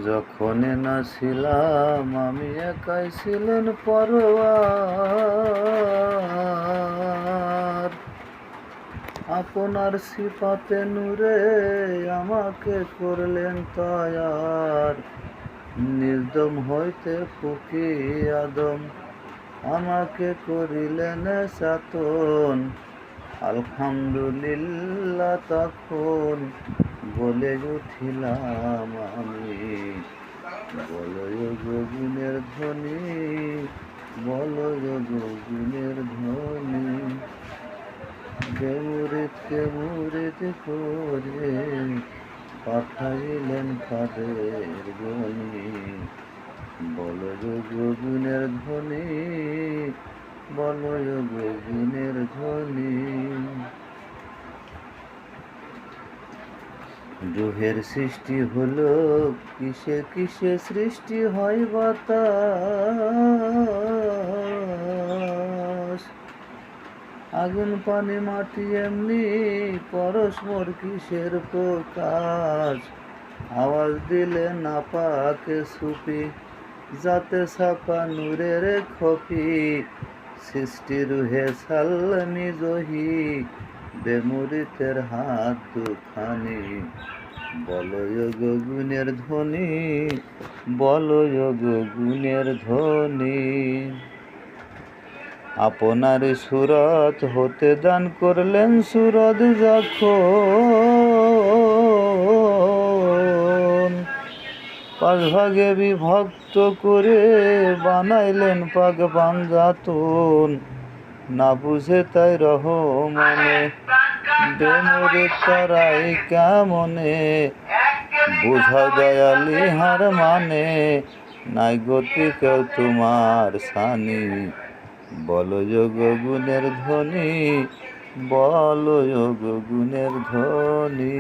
যখন না ছিলাম আমি একাই ছিলেন পরোয়ার, আপনার সিফাতে নূরে আমাকে করলেন তয়ার। নির্দম হইতে ফুকি আদম আমাকে করিলেন চাতন। আলহামদুলিল্লাহ তখন বলে উঠিলাম আমি, বলয় গগনের ধ্বনি, বলয় গগনের ধ্বনি। বেমুরিদকে মুরিদ করে পাঠাইলেন কাদের গনি। বলয় গগনের ধ্বনি, বলয় গগনের ধ্বনি। রুহের সৃষ্টি হলো কিসে কিসে সৃষ্টি হয় বাতাস। আগুন পানি মাটি এমনি পরস্পর কিসের প্রকাশ। আওয়াজ দিলে না পাকে সুপি যাতে ছাপা নূরের খপি। সৃষ্টি রুহে সাল্লামি জহি বেমুরিতের হাত দুখানি। বলয় গগনের ধ্বনি, বলয় গগনের ধ্বনি। আপনার সুরত হতে দান করলেন সুরত যখন। পাঁচ ভাগে বিভক্ত করে বানাইলেন পাক পাঞ্জাতন। না বুঝে তাই রহমানে বেমুরিদ তারাই কেমনে। বুঝাও দয়ালি হার মানে নাই গতি কেউ তোমার সানি। বলয় গগনের ধ্বনি, বলয় গগনের ধ্বনি।